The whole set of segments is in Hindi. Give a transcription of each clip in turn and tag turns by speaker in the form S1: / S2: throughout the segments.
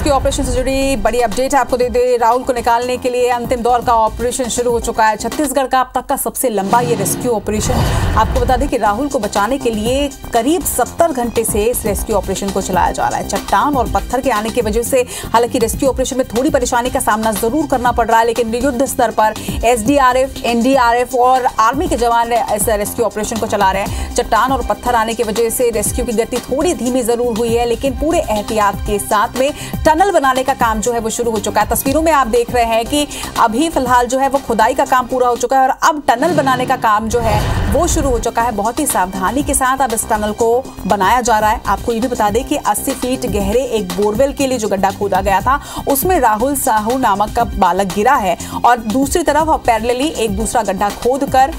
S1: रेस्क्यू ऑपरेशन से जुड़ी बड़ी अपडेट आपको दे दे। राहुल को निकालने के लिए अंतिम दौर का ऑपरेशन शुरू हो चुका है। छत्तीसगढ़ का अब तक का सबसे लंबा ये रेस्क्यू ऑपरेशन। आपको बता दें कि राहुल को बचाने के लिए करीब 70 घंटे से इस रेस्क्यू ऑपरेशन को चलाया जा रहा है। चट्टान और पत्थर के आने की वजह से हालांकि रेस्क्यू ऑपरेशन में थोड़ी परेशानी का सामना जरूर करना पड़ रहा है, लेकिन युद्ध स्तर पर एसडीआरएफ, एनडीआरएफ और आर्मी के जवान इस रेस्क्यू ऑपरेशन को चला रहे हैं। चट्टान और पत्थर आने की वजह से रेस्क्यू की गति थोड़ी धीमी जरूर हुई है, लेकिन पूरे एहतियात के साथ में टनल बनाने का काम जो है वो शुरू हो चुका है। तस्वीरों में आप देख रहे हैं कि अभी फिलहाल जो है वो खुदाई का काम पूरा हो चुका है और अब टनल बनाने का काम जो है वो शुरू हो चुका है। बहुत ही सावधानी के साथ अब इस टनल को बनाया जा रहा है। आपको ये भी बता दें कि 80 फीट गहरे एक बोरवेल के लिए जो गड्ढा खोदा गया था उसमें राहुल साहू नामक का बालक गिरा है और दूसरी तरफ पैरेलली एक दूसरा गड्ढा खोदकर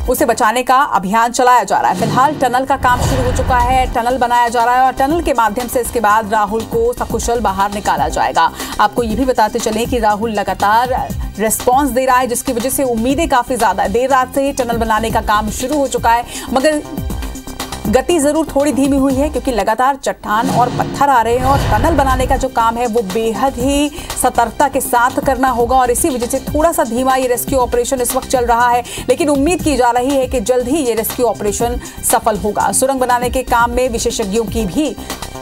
S1: उसे बचाने का अभियान चलाया जा रहा है। फिलहाल टनल का काम शुरू हो चुका है, टनल बनाया जा रहा है और टनल के माध्यम से इसके बाद राहुल को सकुशल बाहर निकाला जाएगा। आपको ये भी बताते चलें कि राहुल लगातार रिस्पांस दे रहा है, जिसकी वजह से उम्मीदें काफी ज्यादा है। देर रात से ही टनल बनाने का काम शुरू हो चुका है, मगर गति जरूर थोड़ी धीमी हुई है क्योंकि लगातार चट्टान और पत्थर आ रहे हैं और टनल बनाने का जो काम है वो बेहद ही सतर्कता के साथ करना होगा और इसी वजह से थोड़ा सा धीमा ये रेस्क्यू ऑपरेशन इस वक्त चल रहा है। लेकिन उम्मीद की जा रही है कि जल्द ही ये रेस्क्यू ऑपरेशन सफल होगा। सुरंग बनाने के काम में विशेषज्ञों की भी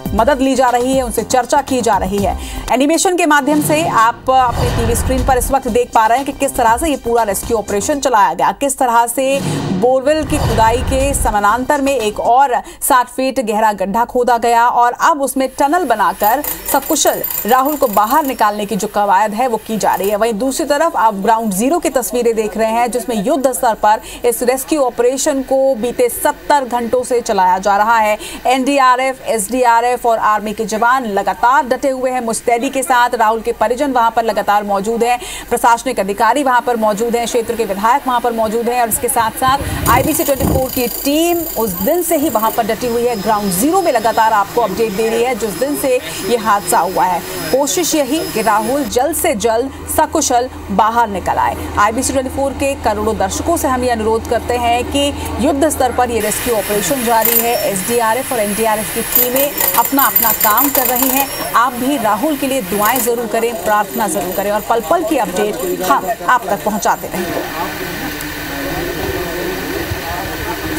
S1: मदद ली जा रही है, उनसे चर्चा की जा रही है। एनिमेशन के माध्यम से आप अपने टीवी स्क्रीन पर इस वक्त देख पा रहे हैं कि किस तरह से ये पूरा रेस्क्यू ऑपरेशन चलाया गया, किस तरह से बोरवेल की खुदाई के समानांतर में एक और 60 फीट गहरा गड्ढा खोदा गया और अब उसमें टनल बनाकर सकुशल राहुल को बाहर निकालने की जो कवायद है वो की जा रही है। वहीं दूसरी तरफ आप ग्राउंड जीरो की तस्वीरें देख रहे हैं जिसमें युद्ध स्तर पर इस रेस्क्यू ऑपरेशन को बीते 70 घंटों से चलाया जा रहा है। एनडीआरएफ, एसडीआरएफ और आर्मी के जवान लगातार डटे हुए हैं मुस्तैदी के साथ। राहुल के परिजन वहां पर लगातार मौजूद हैं, प्रशासनिक अधिकारी वहां पर मौजूद हैं, क्षेत्र के विधायक वहां पर मौजूद हैं और इसके साथ साथ IBC 24 की टीम उस दिन से ही वहां पर डटी हुई है। ग्राउंड जीरो में लगातार आपको अपडेट दे रही है जिस दिन से ये हादसा हुआ है। कोशिश यही कि राहुल जल्द से जल्द सकुशल बाहर निकल आए। IBC 24 के करोड़ों दर्शकों से हम ये अनुरोध करते हैं कि युद्ध स्तर पर ये रेस्क्यू ऑपरेशन जारी है। SDRF और NDRF की टीमें अपना काम कर रही हैं। आप भी राहुल के लिए दुआएं जरूर करें, प्रार्थना जरूर करें और पल पल की अपडेट हम आप तक पहुंचाते रहेंगे।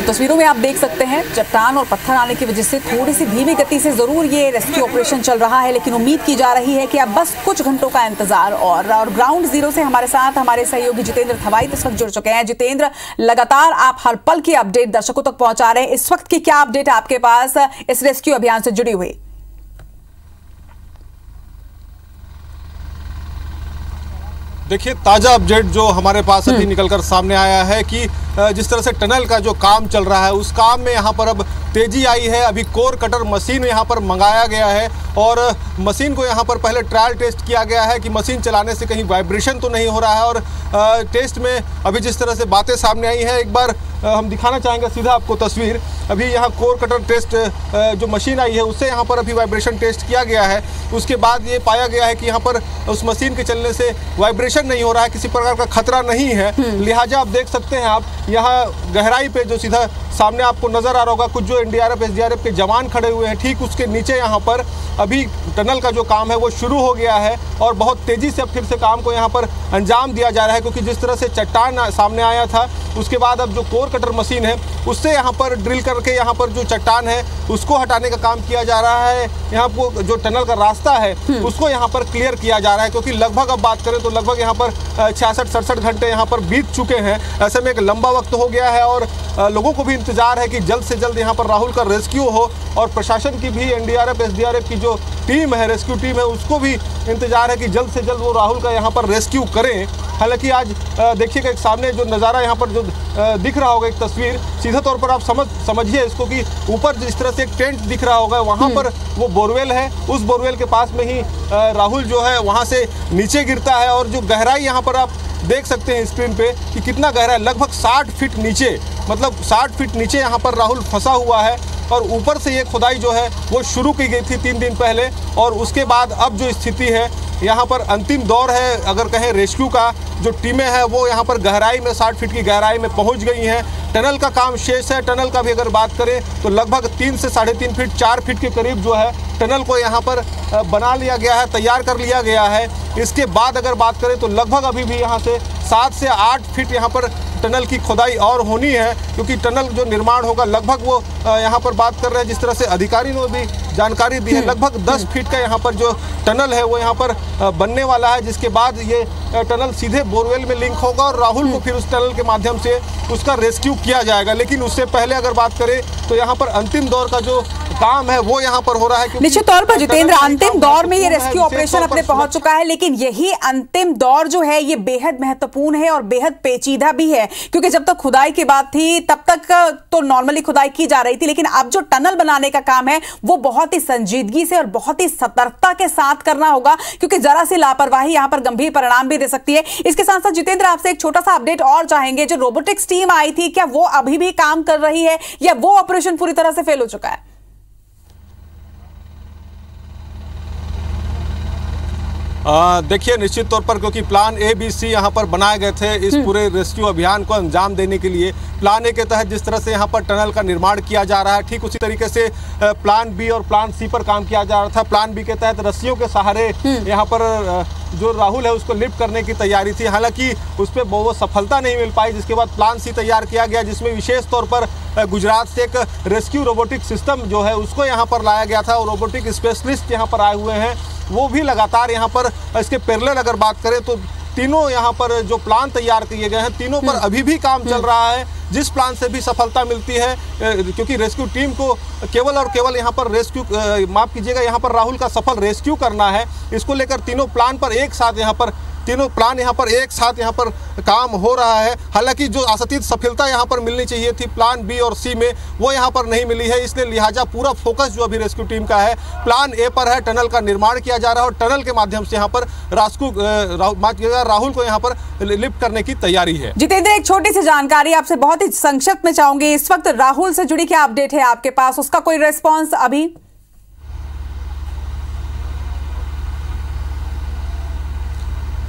S1: तस्वीरों में आप देख सकते हैं चट्टान और पत्थर आने की वजह से थोड़ी सी धीमी गति से जरूर ये रेस्क्यू ऑपरेशन चल रहा है, लेकिन उम्मीद की जा रही है कि अब बस कुछ घंटों का इंतजार और ग्राउंड जीरो से हमारे साथ हमारे सहयोगी जितेंद्र थवाई इस वक्त जुड़ चुके हैं। जितेंद्र, लगातार आप हर पल की अपडेट दर्शकों तक पहुंचा रहे हैं। इस वक्त की क्या अपडेट आपके पास इस रेस्क्यू अभियान से जुड़ी हुई?
S2: देखिए, ताज़ा अपडेट जो हमारे पास अभी निकलकर सामने आया है कि जिस तरह से टनल का जो काम चल रहा है उस काम में यहाँ पर अब तेज़ी आई है। अभी कोर कटर मशीन यहाँ पर मंगाया गया है और मशीन को यहाँ पर पहले ट्रायल टेस्ट किया गया है कि मशीन चलाने से कहीं वाइब्रेशन तो नहीं हो रहा है और टेस्ट में अभी जिस तरह से बातें सामने आई हैं, एक बार हम दिखाना चाहेंगे सीधा आपको तस्वीर। अभी यहाँ कोर कटर टेस्ट जो मशीन आई है उससे यहाँ पर अभी वाइब्रेशन टेस्ट किया गया है। उसके बाद ये पाया गया है कि यहाँ पर उस मशीन के चलने से वाइब्रेशन नहीं हो रहा है, किसी प्रकार का खतरा नहीं है। लिहाजा आप देख सकते हैं, आप यहाँ गहराई पे जो सीधा सामने आपको नज़र आ रहा होगा, कुछ जो NDRF, SDRF के जवान खड़े हुए हैं, ठीक उसके नीचे यहाँ पर अभी टनल का जो काम है वो शुरू हो गया है और बहुत तेज़ी से अब फिर से काम को यहाँ पर अंजाम दिया जा रहा है क्योंकि जिस तरह से चट्टान सामने आया था उसके बाद अब जो कोर कटर मशीन है उससे यहाँ पर ड्रिल करके यहाँ पर जो चट्टान है उसको हटाने का काम किया जा रहा है। यहाँ पर जो टनल का रास्ता है उसको यहाँ पर क्लियर किया जा रहा है क्योंकि लगभग अब बात करें तो लगभग यहाँ पर 66-67 घंटे यहाँ पर बीत चुके हैं। ऐसे में एक लंबा वक्त हो गया है और लोगों को भी इंतजार है कि जल्द से जल्द यहाँ पर राहुल का रेस्क्यू हो और प्रशासन की भी NDRF, SDRF की जो टीम है, रेस्क्यू टीम है, उसको भी इंतजार है कि जल्द से जल्द वो राहुल का यहाँ पर रेस्क्यू करें। हालांकि आज देखिएगा एक सामने जो नज़ारा यहाँ पर जो दिख रहा होगा, एक तस्वीर सीधे तौर पर आप समझिए इसको कि ऊपर जिस तरह से एक टेंट दिख रहा होगा वहाँ पर वो बोरवेल है, उस बोरवेल के पास में ही राहुल जो है वहाँ से नीचे गिरता है और जो गहराई यहाँ पर आप देख सकते हैं स्क्रीन पे कि कितना गहरा है, लगभग 60 फीट नीचे, मतलब 60 फीट नीचे यहाँ पर राहुल फंसा हुआ है और ऊपर से ये खुदाई जो है वो शुरू की गई थी 3 दिन पहले और उसके बाद अब जो स्थिति है यहाँ पर अंतिम दौर है अगर कहें रेस्क्यू का। जो टीमें हैं वो यहाँ पर गहराई में 60 फीट की गहराई में पहुँच गई हैं। टनल का काम शेष है। टनल का भी अगर बात करें तो लगभग 3 से 3.5 फीट 4 फीट के करीब जो है टनल को यहाँ पर बना लिया गया है, तैयार कर लिया गया है। इसके बाद अगर बात करें तो लगभग अभी भी यहाँ से 7 से 8 फीट यहाँ पर टनल की खुदाई और होनी है, क्योंकि टनल जो निर्माण होगा लगभग वो यहाँ पर बात कर रहे हैं, जिस तरह से अधिकारी ने भी जानकारी दी है, लगभग 10 फीट का यहाँ पर जो टनल है वो यहाँ पर बनने वाला है, जिसके बाद ये टनल सीधे बोरवेल में लिंक होगा और राहुल को फिर उस टनल के माध्यम से उसका रेस्क्यू किया जाएगा। लेकिन उससे पहले अगर बात करें तो यहाँ पर अंतिम दौर का जो काम है वो यहाँ पर हो रहा है।
S1: निश्चित तौर पर जितेंद्र, अंतिम दौर में ये रेस्क्यू ऑपरेशन अपने पहुंच चुका है, लेकिन यही अंतिम दौर जो है ये बेहद महत्वपूर्ण है और बेहद पेचीदा भी है, क्योंकि जब तक खुदाई की बात थी तब तक तो नॉर्मली खुदाई की जा रही थी, लेकिन अब जो टनल बनाने का काम है वो बहुत ही संजीदगी से और बहुत ही सतर्कता के साथ करना होगा, क्योंकि जरा सी लापरवाही यहां पर गंभीर परिणाम भी दे सकती है। इसके साथ साथ जितेंद्र, आपसे एक छोटा सा अपडेट और चाहेंगे, जो रोबोटिक्स टीम आई थी क्या वो अभी भी काम कर रही है या वो ऑपरेशन पूरी तरह से फेल हो चुका है?
S2: देखिए, निश्चित तौर पर क्योंकि प्लान ए बी सी यहाँ पर बनाए गए थे इस पूरे रेस्क्यू अभियान को अंजाम देने के लिए। प्लान ए के तहत जिस तरह से यहाँ पर टनल का निर्माण किया जा रहा है, ठीक उसी तरीके से प्लान बी और प्लान सी पर काम किया जा रहा था। प्लान बी के तहत रस्सियों के सहारे यहाँ पर जो राहुल है उसको लिफ्ट करने की तैयारी थी, हालांकि उस पर वो सफलता नहीं मिल पाई, जिसके बाद प्लान सी तैयार किया गया, जिसमें विशेष तौर पर गुजरात से एक रेस्क्यू रोबोटिक सिस्टम जो है उसको यहाँ पर लाया गया था और रोबोटिक स्पेशलिस्ट यहाँ पर आए हुए हैं, वो भी लगातार यहाँ पर इसके पैरेलल अगर बात करें तो तीनों यहाँ पर जो प्लान तैयार किए गए हैं तीनों पर अभी भी काम चल रहा है। जिस प्लान से भी सफलता मिलती है, क्योंकि रेस्क्यू टीम को केवल और केवल यहाँ पर रेस्क्यू माफ कीजिएगा यहाँ पर राहुल का सफल रेस्क्यू करना है, इसको लेकर तीनों प्लान पर एक साथ यहाँ पर काम हो रहा है। हालांकि जो आशातीत सफलता यहाँ पर मिलनी चाहिए थी प्लान बी और सी में वो यहाँ पर नहीं मिली है, इसलिए लिहाजा पूरा फोकस जो अभी रेस्क्यू टीम का है प्लान ए पर है। टनल का निर्माण किया जा रहा है और टनल के माध्यम से यहाँ पर राहुल को यहाँ पर लिफ्ट करने की तैयारी है।
S1: जितेंद्र, एक छोटी सी जानकारी आपसे बहुत ही संक्षिप्त में चाहूंगी, इस वक्त राहुल से जुड़ी क्या अपडेट है आपके पास, उसका कोई रेस्पॉन्स अभी?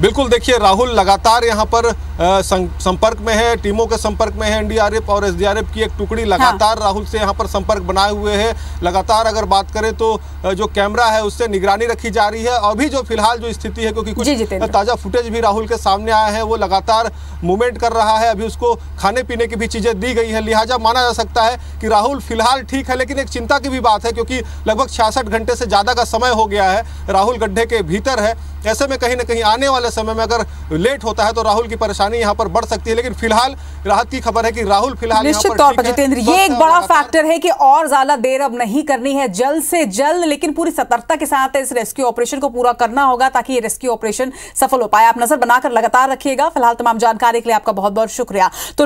S2: बिल्कुल, देखिए राहुल लगातार यहाँ पर संपर्क में है, टीमों के संपर्क में है। एनडीआरएफ और एसडीआरएफ की एक टुकड़ी लगातार राहुल से यहाँ पर संपर्क बनाए हुए है। लगातार अगर बात करें तो जो कैमरा है उससे निगरानी रखी जा रही है। अभी जो फिलहाल जो स्थिति है, क्योंकि कुछ ताज़ा फुटेज भी राहुल के सामने आया है, वो लगातार मूवमेंट कर रहा है, अभी उसको खाने पीने की भी चीज़ें दी गई है, लिहाजा माना जा सकता है कि राहुल फिलहाल ठीक है। लेकिन एक चिंता की भी बात है, क्योंकि लगभग 66 घंटे से ज़्यादा का समय हो गया है, राहुल गड्ढे के भीतर है। ऐसे में कहीं ना कहीं आने वाले समय में अगर लेट होता है तो राहुल की परेशानी यहाँ पर बढ़ सकती है। लेकिन फिलहाल राहत की खबर है कि राहुल फिलहाल
S1: निश्चित तौर पर जितेंद्र, ये एक बड़ा फैक्टर है कि और ज्यादा देर अब नहीं करनी है, जल्द से जल्द लेकिन पूरी सतर्कता के साथ इस रेस्क्यू ऑपरेशन को पूरा करना होगा ताकि ये रेस्क्यू ऑपरेशन सफल हो पाए। आप नजर बनाकर लगातार रखिएगा। फिलहाल तमाम जानकारी के लिए आपका बहुत बहुत शुक्रिया। तो